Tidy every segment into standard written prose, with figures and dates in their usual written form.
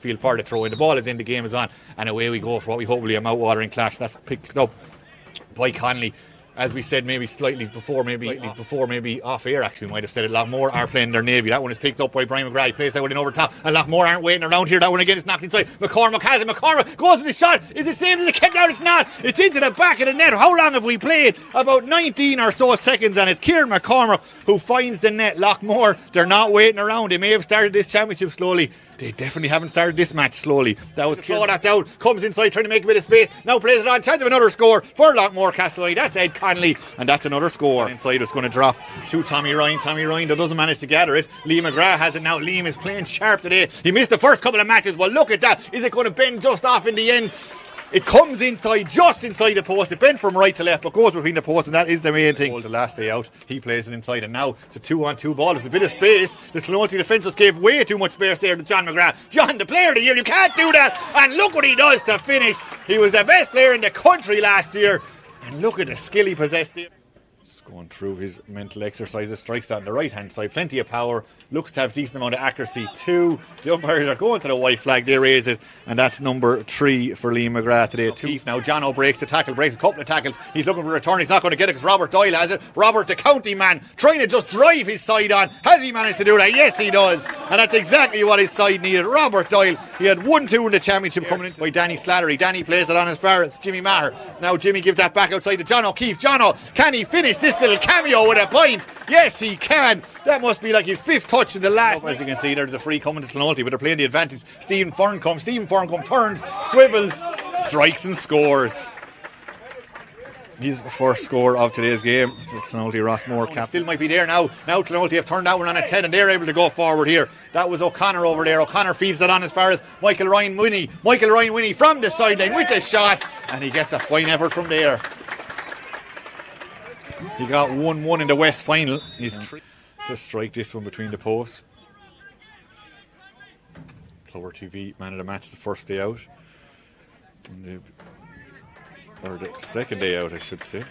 field for the throw in. The ball is in, the game is on, and away we go for what we hope will be a mouth-watering clash. That's picked up by Connolly. As we said, maybe slightly before, maybe off air actually, we might have said it. Loughmore are playing their Navy. That one is picked up by Brian McGrath. He plays that one in over top, and Loughmore aren't waiting around here. That one again is knocked inside. McCormack has it. McCormack goes to the shot. Is it saved? Is it kept out? It's not. It's into the back of the net. How long have we played? About 19 or so seconds, and it's Kieran McCormack who finds the net. Loughmore, they're not waiting around. They may have started this championship slowly. They definitely haven't started this match slowly. That was throw that down, comes inside trying to make a bit of space, now plays it on, chance of another score for Loughmore-Castleiney. That's Ed Connolly, and that's another score. Inside it's going to drop to Tommy Ryan. Tommy Ryan doesn't manage to gather it. Liam McGrath has it now. Liam is playing sharp today. He missed the first couple of matches. Well, look at that. Is it going to bend just off in the end? It comes inside, just inside the post. It bent from right to left, but goes between the post, and that is the main thing. The last day out, he plays it inside, and now it's a 2-on-2 ball. There's a bit of space. The Clonoulty defenders gave way too much space there to John McGrath. John, the player of the year, you can't do that. And look what he does to finish. He was the best player in the country last year. And look at the skill he possessed there. Going through his mental exercises, strikes that on the right hand side, plenty of power, looks to have decent amount of accuracy too. The umpires are going to the white flag, they raise it, and that's number 3 for Liam McGrath today. Keith now, Jono breaks the tackle, breaks a couple of tackles, he's looking for a return, he's not going to get it because Robert Doyle has it. Robert, the county man, trying to just drive his side on. Has he managed to do that? Yes, he does, and that's exactly what his side needed. Robert Doyle, he had 1-2 in the championship coming into by Danny Slattery. Danny plays it on as far as Jimmy Maher. Now Jimmy gives that back outside to John O'Keefe. Jono, can he finish this little cameo with a point? Yes, he can. That must be like his 5th touch in the last. As you can see, there's a free coming to Clonoulty, but they're playing the advantage. Stephen Ferncombe turns, swivels, strikes and scores. His first score of today's game. So Clonoulty-Rossmore still might be there now. Now Clonoulty have turned that one on its head and they're able to go forward here. That was O'Connor over there. O'Connor feeds that on as far as Michael Ryan Winnie. Michael Ryan Winnie from the sideline with the shot, and he gets a fine effort from there. He got 1-1 in the West final. He's to strike this one between the posts. Clover TV man of the match the first day out. Or the second day out, I should say.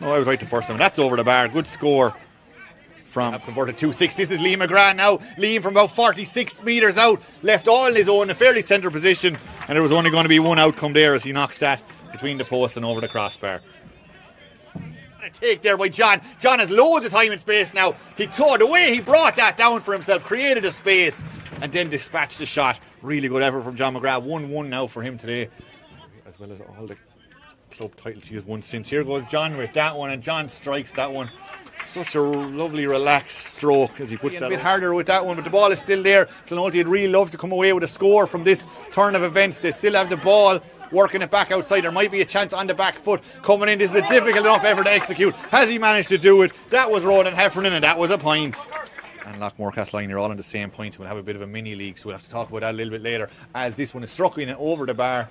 No, I was right the first time. That's over the bar. Good score from converted 2-6. This is Liam McGrath now. Liam from about 46 metres out. Left all in his own, a fairly centre position. And there was only going to be one outcome there as he knocks that between the posts and over the crossbar. Take there by John. John has loads of time and space now. He tore the way he brought that down for himself, created a space, and then dispatched the shot. Really good effort from John McGrath. 1-1 now for him today, as well as all the club titles he has won since. Here goes John with that one, and John strikes that one. Such a lovely relaxed stroke as he puts that a bit harder with that one, but the ball is still there. Clonoulty would really love to come away with a score from this turn of events. They still have the ball, working it back outside. There might be a chance on the back foot coming in. This is a difficult enough effort to execute. Has he managed to do it? That was Ronan Heffernan, and that was a point. And Loughmore-Castleiney are all on the same point. We'll have a bit of a mini league, so we'll have to talk about that a little bit later, as this one is struck in over the bar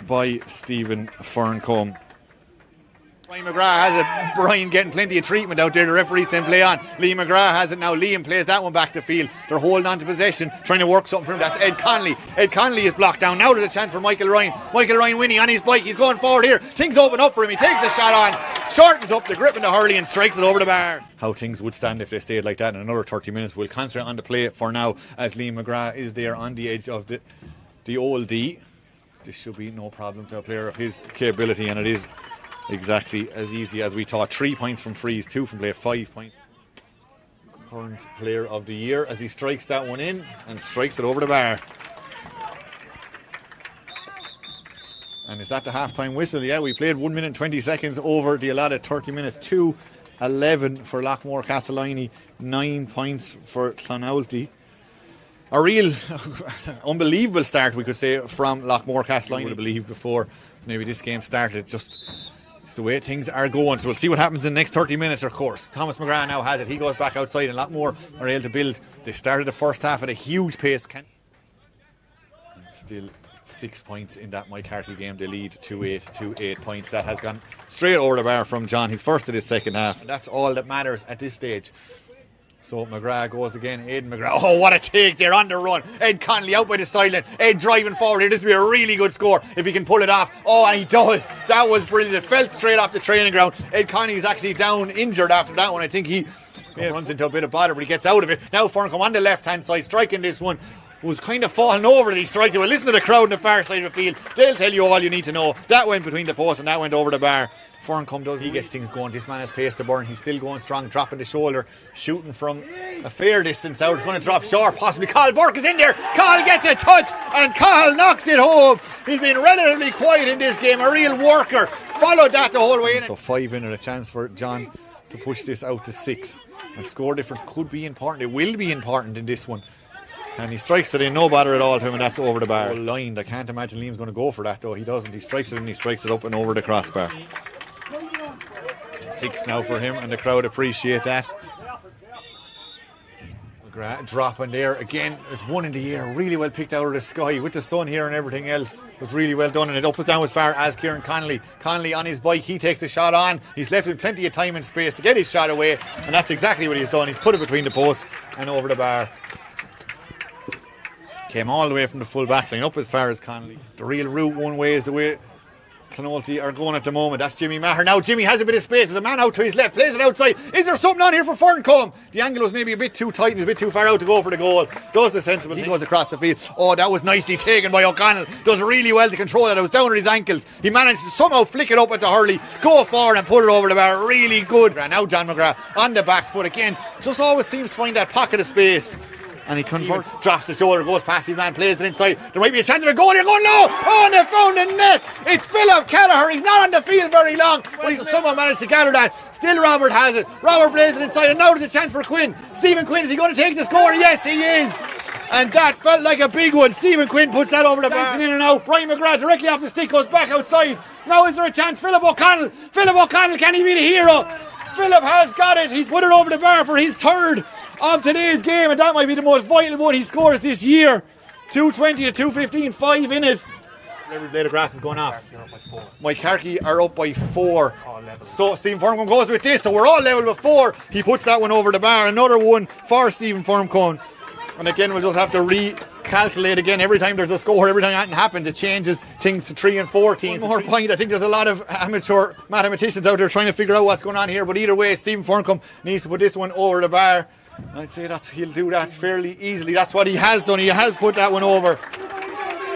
by Stephen Ferncombe. Brian McGrath has it. Brian getting plenty of treatment out there. The referee saying play on. Liam McGrath has it now. Liam plays that one back the field. They're holding on to possession, trying to work something for him. That's Ed Connolly. Ed Connolly is blocked down. Now there's a chance for Michael Ryan. Michael Ryan Winnie on his bike. He's going forward here. Things open up for him. He takes the shot on, shortens up the grip in the hurling and strikes it over the bar. How things would stand if they stayed like that in another 30 minutes. We'll concentrate on the play for now as Liam McGrath is there on the edge of the old D. This should be no problem to a player of his capability, and it is exactly as easy as we thought. 3 points from frees, 2 from play, 5 points. Current player of the year as he strikes that one in and strikes it over the bar. And is that the half-time whistle? Yeah, we played 1 minute and 20 seconds over the allotted 30 minutes. 2-11 for Loughmore-Castleiney, 9 points for Clonoulty. A real unbelievable start, we could say, from Loughmore-Castleiney. I would have believed before maybe this game started. It's the way things are going. So we'll see what happens in the next 30 minutes, of course. Thomas McGrath now has it. He goes back outside, and Loughmore are able to build. They started the first half at a huge pace. And still 6 points in that Mike Hartley game. They lead 2-8 to 8 points. That has gone straight over the bar from John. His first of this second half. That's all that matters at this stage. So McGrath goes again. Ed McGrath. Oh, what a take there on the run. Ed Connolly out by the sideline. Ed driving forward here. This will be a really good score if he can pull it off. Oh, and he does. That was brilliant. It fell straight off the training ground. Ed Connolly is actually down injured after that one. I think he runs into a bit of bother, but he gets out of it. Now Ferncombe on the left-hand side, striking this one. Was kind of falling over the strike. Well, listen to the crowd on the far side of the field. They'll tell you all you need to know. That went between the posts and that went over the bar. Ferncombe does. He gets things going. This man has pace to burn. He's still going strong, dropping the shoulder, shooting from a fair distance out. It's going to drop short, possibly. Carl Burke is in there. Carl gets a touch and Carl knocks it home. He's been relatively quiet in this game. A real worker. Followed that the whole way in. So 5 in and a chance for John to push this out to 6. And score difference could be important. It will be important in this one. And he strikes it in, no bother at all to him, and that's over the bar. Lined. I can't imagine Liam's going to go for that though. He doesn't. He strikes it in, he strikes it up and over the crossbar. 6 now for him, and the crowd appreciate that. Dropping there again. It's 1 in the air, really well picked out of the sky with the sun here and everything else. It was really well done, and it up and down as far as Kieran Connolly. Connolly on his bike, he takes the shot on. He's left with plenty of time and space to get his shot away, and that's exactly what he's done. He's put it between the posts and over the bar. Came all the way from the full back line up as far as Connolly. The real route one way is the way Clonoulty are going at the moment. That's Jimmy Maher. Now Jimmy has a bit of space. There's a man out to his left. Plays it outside. Is there something on here for Ferncombe? The angle was maybe a bit too tight and a bit too far out to go for the goal. Does the sensible thing. He goes across the field. Oh, that was nicely taken by O'Connell. Does really well to control that. It was down at his ankles. He managed to somehow flick it up at the Hurley. Go forward and put it over the bar. Really good. Now John McGrath on the back foot again. Just always seems to find that pocket of space. And he converts, drops the shoulder, goes past his man, plays it inside. There might be a chance of a goal. You're going low. Oh, and they found the net. It's Philip Kelleher. He's not on the field very long, but someone managed to gather that. Still Robert has it. Robert plays it inside, and now there's a chance for Quinn. Stephen Quinn, is he going to take the score? Yes, he is. And that felt like a big one. Stephen Quinn puts that over the bar. In and out. Brian McGrath directly off the stick, goes back outside. Now is there a chance? Philip O'Connell. Philip O'Connell, can he be the hero? Philip has got it. He's put it over the bar for his 3rd of today's game, and that might be the most vital one he scores this year. 220 to 215, 5 in it. Every blade of grass is going off. Mike Harkey are up by 4. So Stephen Ferncombe goes with this, so we're all level with 4. He puts that one over the bar. Another one for Stephen Ferncombe. And again, we'll just have to recalculate again. Every time there's a score, every time that happens, it changes things to 3 and 14. One more point. I think there's a lot of amateur mathematicians out there trying to figure out what's going on here. But either way, Stephen Ferncombe needs to put this one over the bar. I'd say that he'll do that fairly easily. That's what he has done. He has put that one over.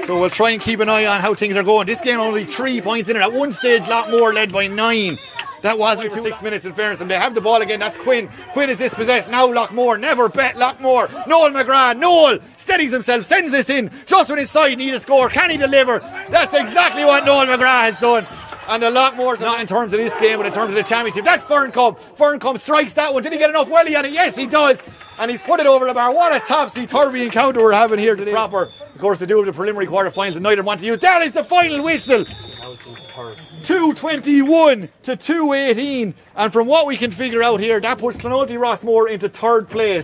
So we'll try and keep an eye on how things are going. This game only 3 points in it. At one stage, Loughmore led by 9. That wasn't for 6 minutes in fairness. And they have the ball again. That's Quinn. Quinn is dispossessed. Now Loughmore. Never bet Loughmore. Noel McGrath. Noel steadies himself. Sends this in. Just when his side need a score. Can he deliver? That's exactly what Noel McGrath has done. And the Loughmore's not in terms of this game, but in terms of the championship. That's Ferncombe. Ferncombe strikes that one. Did he get enough welly on it? Yes, he does. And he's put it over the bar. What a topsy-turvy encounter we're having here today. Proper, of course, to do with the preliminary quarterfinals and neither want to use. There is the final whistle. 221 to 218. And from what we can figure out here, that puts Clonoulty-Rossmore into 3rd place.